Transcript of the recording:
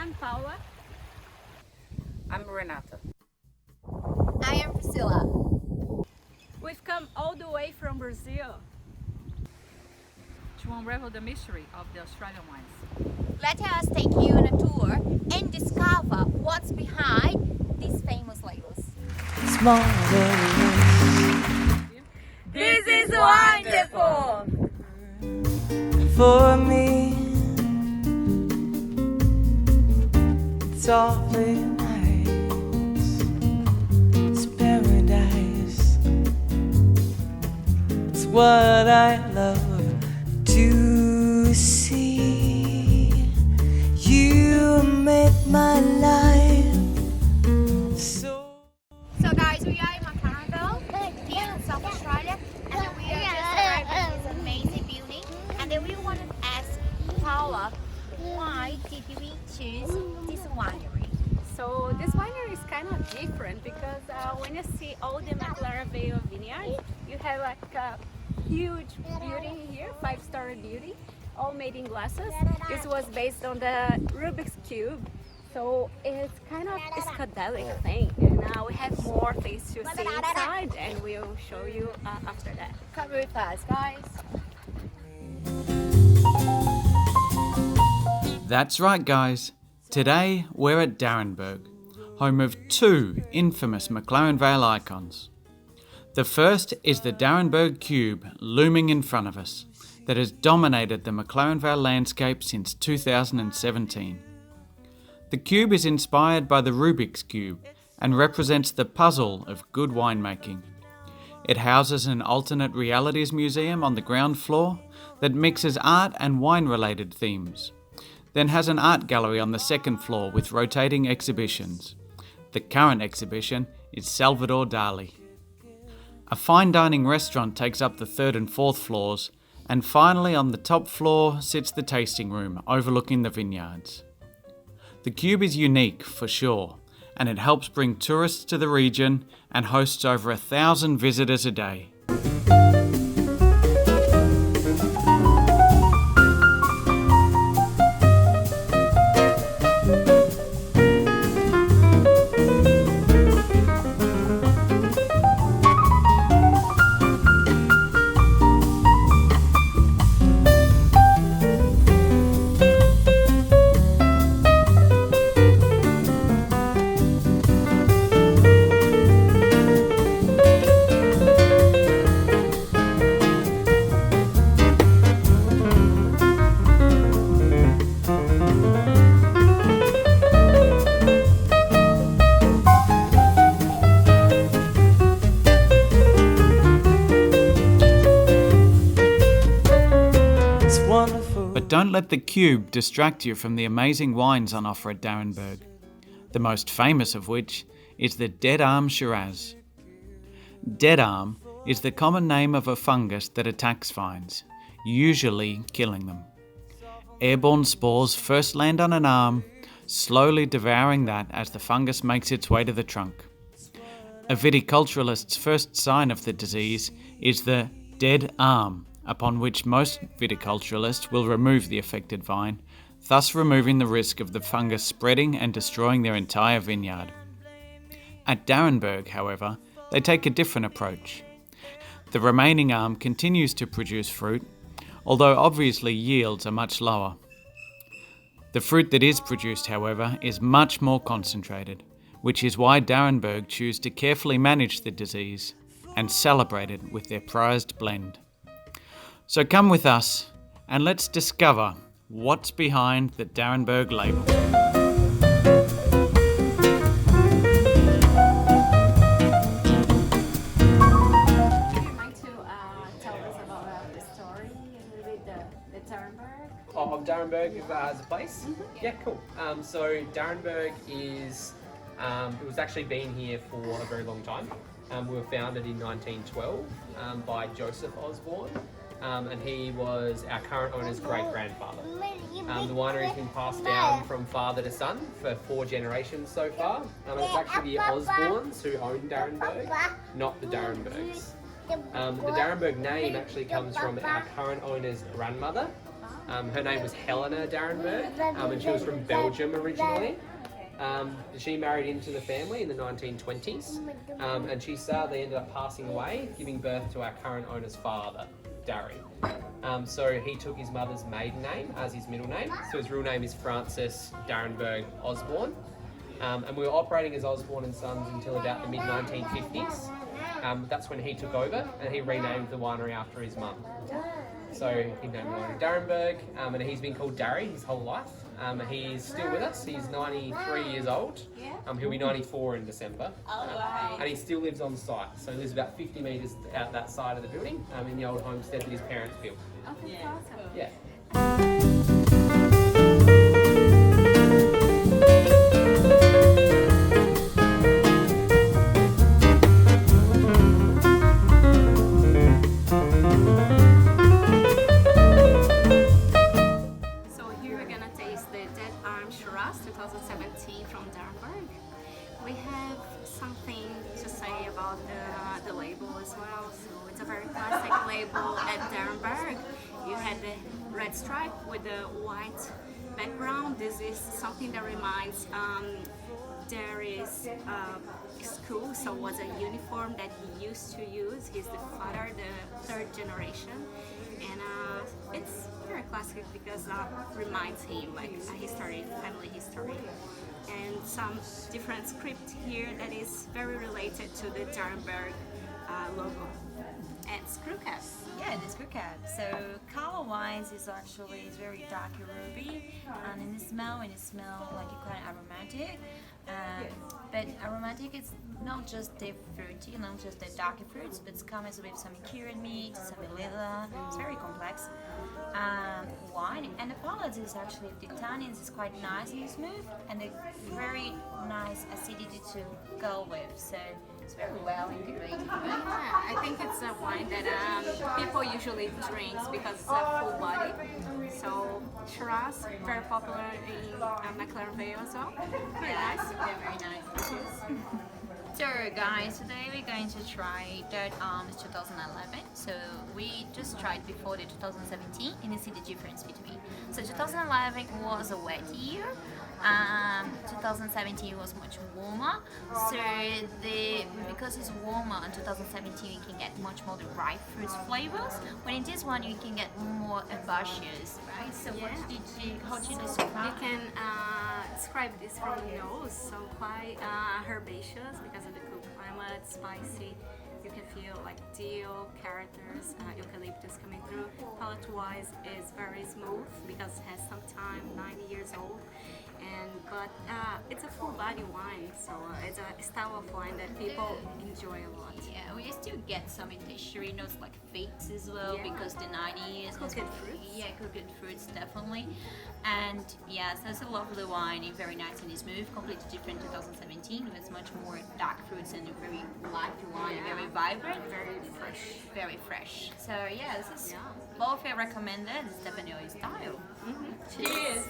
I'm Paula. I'm Renata. I am Priscilla. We've come all the way from Brazil To unravel the mystery of the Australian wines. Let us take you on a tour and discover what's behind these famous labels. It's marvelous This is wonderful! for me. It's awfully nice. It's paradise. It's what I love to see. You make my life so. So guys, we are in Macarville, here in South Australia, and then we are just arrived at this amazing building, and then we want to ask Paula, why did we choose this winery? So this winery is kind of different because when you see all the McLaren Vale vineyards, you have like a huge building here, 5-story building, all made in glasses. This was based on the Rubik's Cube. So it's kind of a psychedelic thing, and we have more things to see inside, and we'll show you after that. Come with us, guys. That's right, guys. Today we're at Darrenburg, home of two infamous McLaren Vale icons. The first is the Darrenburg Cube looming in front of us that has dominated the McLaren Vale landscape since 2017. The cube is inspired by the Rubik's Cube and represents the puzzle of good winemaking. It houses an alternate realities museum on the ground floor that mixes art and wine-related themes, then has an art gallery on the second floor with rotating exhibitions. The current exhibition is Salvador Dali. A fine dining restaurant takes up the third and fourth floors, and finally on the top floor sits the tasting room overlooking the vineyards. The cube is unique for sure, and it helps bring tourists to the region and hosts over 1,000 visitors a day. But don't let the cube distract you from the amazing wines on offer at Darrenburg, the most famous of which is the Dead Arm Shiraz. Dead Arm is the common name of a fungus that attacks vines, usually killing them. Airborne spores first land on an arm, slowly devouring that as the fungus makes its way to the trunk. A viticulturalist's first sign of the disease is the dead arm, upon which most viticulturalists will remove the affected vine, thus removing the risk of the fungus spreading and destroying their entire vineyard. At Darrenburg, however, they take a different approach. The remaining arm continues to produce fruit, although obviously yields are much lower. The fruit that is produced, however, is much more concentrated, which is why Darrenburg choose to carefully manage the disease and celebrate it with their prized blend. So come with us and let's discover what's behind the Darrenburg label. Would you mind to tell us about the story and maybe the Darrenburg? Of Darrenburg as a place? Yeah, cool. So Darrenburg is, it was actually been here for a very long time. We were founded in 1912 by Joseph Osborne. And he was our current owner's great-grandfather. The winery's been passed down from father to son for 4 generations so far. It's actually the Osbornes who own Darrenburg, not the Darrenburgs. The Darrenburg name actually comes from our current owner's grandmother, Her name was Helena Darenberg, and she was from Belgium originally. She married into the family in the 1920s, and she sadly ended up passing away, giving birth to our current owner's father, Darry. So he took his mother's maiden name as his middle name. So his real name is Francis Darenberg Osborne. And we were operating as Osborne and Sons until about the mid-1950s. That's when he took over and he renamed the winery after his mum. So he named the winery Darenberg, and he's been called Darry his whole life. He's still with us. He's 93 years old. He'll be 94 in December. And he still lives on site. So he lives about 50 metres out that side of the building, in the old homestead that his parents built. Oh, that's awesome. Yeah. So here we're gonna taste the Dead Arm Shiraz 2017 from Darenberg. We have something to say about the label as well. So it's a very classic label at Darenberg. You had the red stripe with the white background. This is something that reminds Darry's school, so it was a uniform that he used to use. He's the father, the third generation, and it's very classic because reminds him like a history, family history, and some different script here that is very related to the Darenberg logo. And screw cap. Yeah, the screw cap. So color-wise, it's very dark and ruby, and in the smell, when it smells like it's quite aromatic. But aromatic is not just the fruity, not just the darker fruits, but it comes with some cured meat, some leather. It's very complex wine, and the palate is actually the tannins is quite nice and smooth, and a very nice acidity to go with. So it's very well integrated. Yeah, I think it's a wine that people usually drink because it's a full body. So Shiraz, very popular in McLaren Vale as well. Very nice. Very nice. So guys, today we're going to try Dead Arms 2011. So we just tried before the 2017 and you see the difference between. So 2011 was a wet year. 2017 was much warmer, so because it's warmer in 2017 you can get much more the ripe fruit flavors, when in this one you can get more herbaceous, right? So Yeah. how did you describe? You can describe this from the nose, so quite herbaceous because of the cool climate, spicy. You can feel like dill, characters, eucalyptus coming through. Palate-wise is very smooth because it has some time, 90 years old. But it's a full body wine, so it's a style of wine that people enjoy a lot. Yeah, we still get some industry notes like figs as well, Yeah. because the 90s Cooked fruits. Yeah, cooked fruits definitely. And yeah, so it's a lovely wine, it's very nice and smooth, completely different 2017 with much more dark fruits and a very light wine, Yeah. very vibrant, Very fresh. very fresh. So yeah, this is Yeah. both I recommended, it's definitely your style. Cheers!